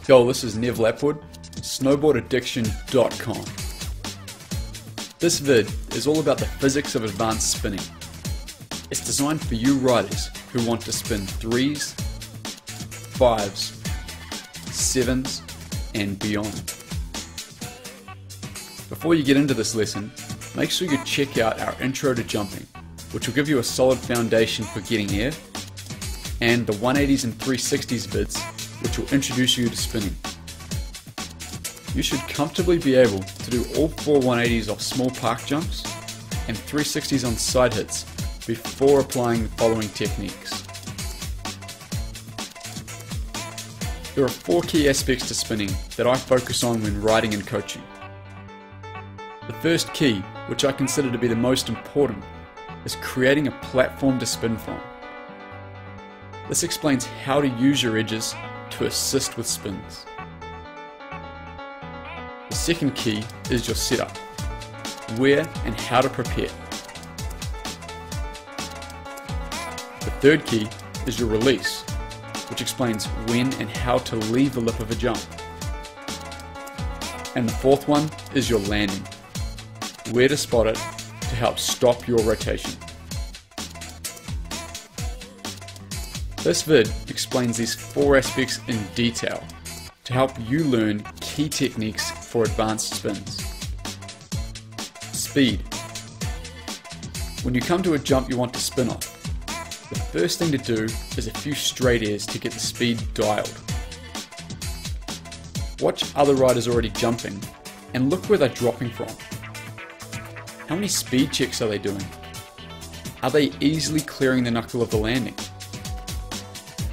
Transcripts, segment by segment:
Yo, this is Nev Lapwood, snowboardaddiction.com. This vid is all about the physics of advanced spinning. It's designed for you riders who want to spin 3s, 5s, 7s, and beyond. Before you get into this lesson, make sure you check out our intro to jumping, which will give you a solid foundation for getting air, and the 180s and 360s vids, which will introduce you to spinning. You should comfortably be able to do all 4 180s off small park jumps and 360s on side hits before applying the following techniques. There are 4 key aspects to spinning that I focus on when riding and coaching. The first key, which I consider to be the most important, is creating a platform to spin from. This explains how to use your edges to assist with spins. The second key is your setup, where and how to prepare. The third key is your release, which explains when and how to leave the lip of a jump. And the fourth one is your landing, where to spot it to help stop your rotation. This vid explains these 4 aspects in detail to help you learn key techniques for advanced spins. Speed. When you come to a jump you want to spin off, the first thing to do is a few straight airs to get the speed dialed. Watch other riders already jumping and look where they're dropping from. How many speed checks are they doing? Are they easily clearing the knuckle of the landing?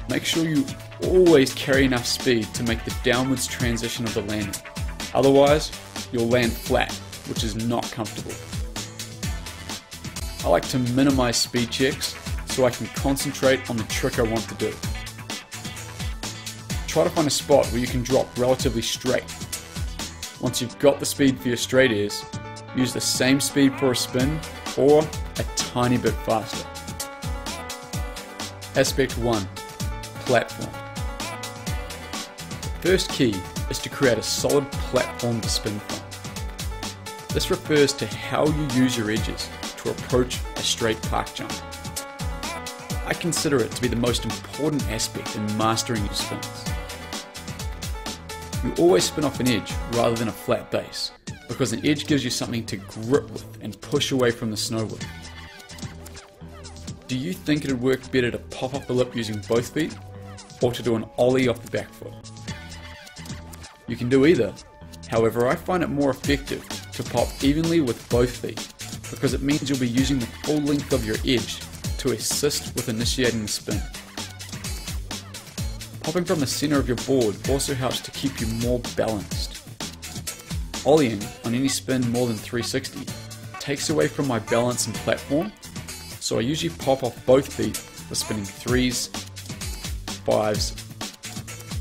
Make sure you always carry enough speed to make the downwards transition of the landing. Otherwise, you'll land flat, which is not comfortable. I like to minimize speed checks so I can concentrate on the trick I want to do. Try to find a spot where you can drop relatively straight. Once you've got the speed for your straight airs, use the same speed for a spin or a tiny bit faster. Aspect 1. Platform. The first key is to create a solid platform to spin from. This refers to how you use your edges to approach a straight park jump. I consider it to be the most important aspect in mastering your spins. You always spin off an edge rather than a flat base, because an edge gives you something to grip with and push away from the snowboard. Do you think it would work better to pop up the lip using both feet, or to do an ollie off the back foot? You can do either. However, I find it more effective to pop evenly with both feet, because it means you'll be using the full length of your edge to assist with initiating the spin. Popping from the center of your board also helps to keep you more balanced. Ollieing on any spin more than 360 takes away from my balance and platform, so I usually pop off both feet for spinning 3s, 5s,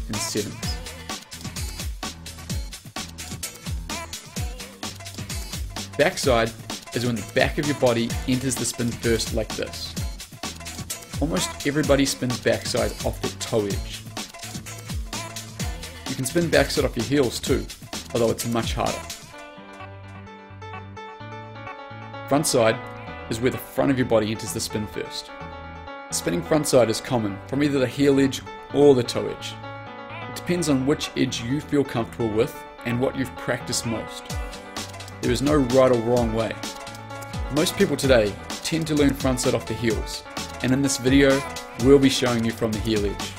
and 7s. Backside is when the back of your body enters the spin first, like this. Almost everybody spins backside off their toe edge. You can spin backside off your heels too, although it's much harder. Frontside is where the front of your body enters the spin first. Spinning frontside is common from either the heel edge or the toe edge. It depends on which edge you feel comfortable with and what you've practiced most. There is no right or wrong way. Most people today tend to learn frontside off the heels, and in this video we'll be showing you from the heel edge.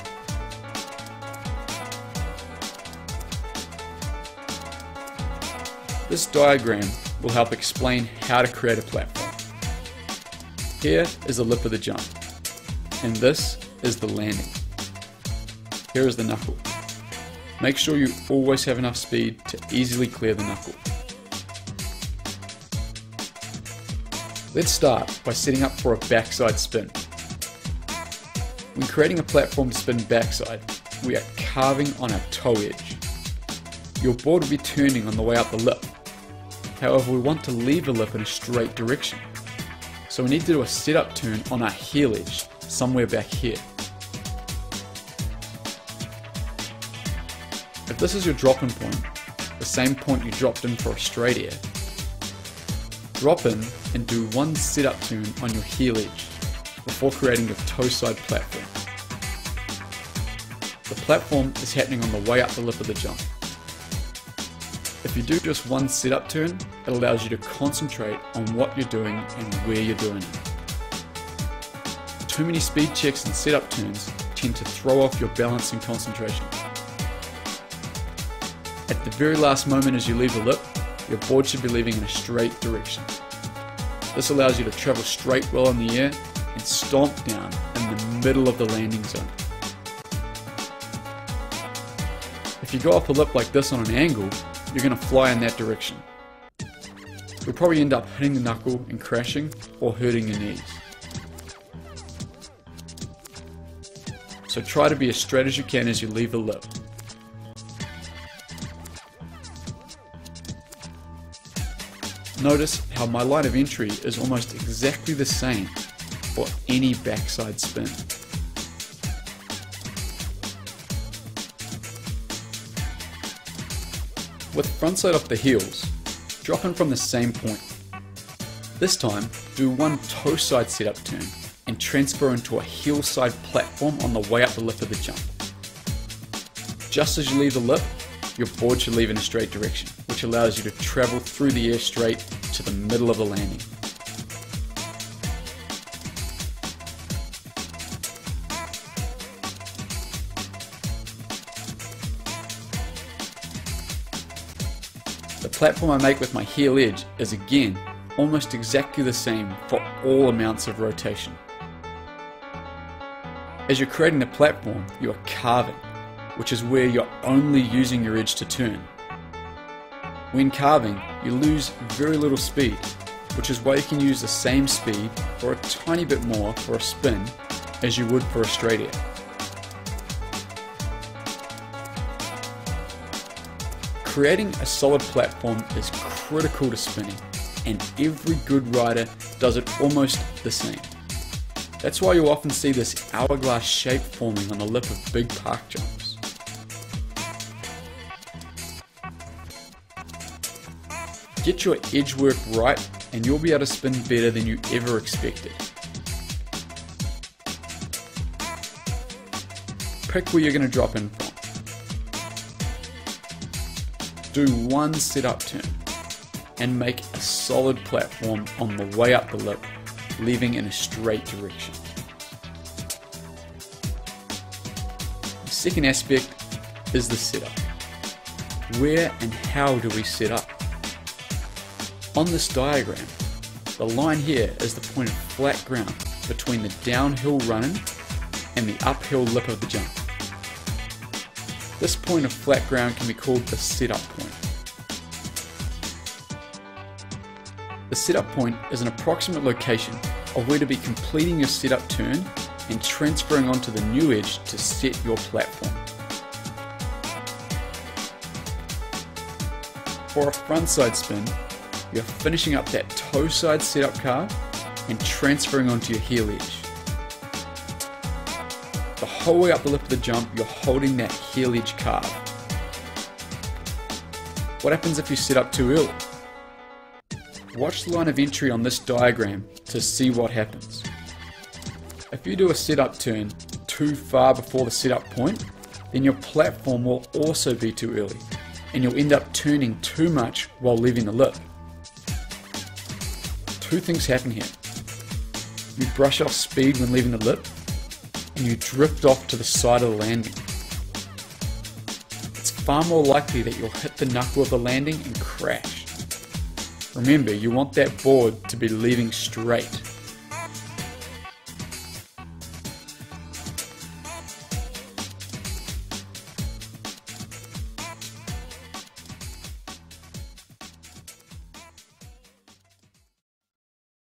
This diagram will help explain how to create a platform. Here is the lip of the jump, and this is the landing. Here is the knuckle. Make sure you always have enough speed to easily clear the knuckle. Let's start by setting up for a backside spin. When creating a platform to spin backside, we are carving on our toe edge. Your board will be turning on the way out the lip. However, we want to leave the lip in a straight direction. So we need to do a setup turn on our heel edge, somewhere back here. This is your drop-in point, the same point you dropped in for a straight air. Drop in and do one sit-up turn on your heel edge before creating your toe side platform. The platform is happening on the way up the lip of the jump. If you do just one sit-up turn, it allows you to concentrate on what you're doing and where you're doing it. Too many speed checks and sit-up turns tend to throw off your balance and concentration. At the very last moment as you leave the lip, your board should be leaving in a straight direction. This allows you to travel straight well in the air and stomp down in the middle of the landing zone. If you go off a lip like this on an angle, you're going to fly in that direction. You'll probably end up hitting the knuckle and crashing or hurting your knees. So try to be as straight as you can as you leave the lip. Notice how my line of entry is almost exactly the same for any backside spin. With frontside off the heels, drop in from the same point. This time, do one toe side setup turn and transfer into a heel side platform on the way up the lip of the jump. Just as you leave the lip, your board should leave in a straight direction, which allows you to travel through the air straight to the middle of the landing. The platform I make with my heel edge is again almost exactly the same for all amounts of rotation. As you're creating the platform, you are carving, which is where you're only using your edge to turn. When carving, you lose very little speed, which is why you can use the same speed or a tiny bit more for a spin as you would for a straight air. Creating a solid platform is critical to spinning, and every good rider does it almost the same. That's why you'll often see this hourglass shape forming on the lip of big park jumps. Get your edge work right and you'll be able to spin better than you ever expected. Pick where you're going to drop in from. Do one sit-up turn and make a solid platform on the way up the lip, leaving in a straight direction. The second aspect is the setup. Where and how do we set up? On this diagram, the line here is the point of flat ground between the downhill run-in and the uphill lip of the jump. This point of flat ground can be called the setup point. The setup point is an approximate location of where to be completing your setup turn and transferring onto the new edge to set your platform. For a frontside spin, you're finishing up that toe side setup carve and transferring onto your heel edge. The whole way up the lip of the jump, you're holding that heel edge carve. What happens if you set up too early? Watch the line of entry on this diagram to see what happens. If you do a setup turn too far before the setup point, then your platform will also be too early, and you'll end up turning too much while leaving the lip. Two things happen here. You brush off speed when leaving the lip, and you drift off to the side of the landing. It's far more likely that you'll hit the knuckle of the landing and crash. Remember, you want that board to be leaving straight.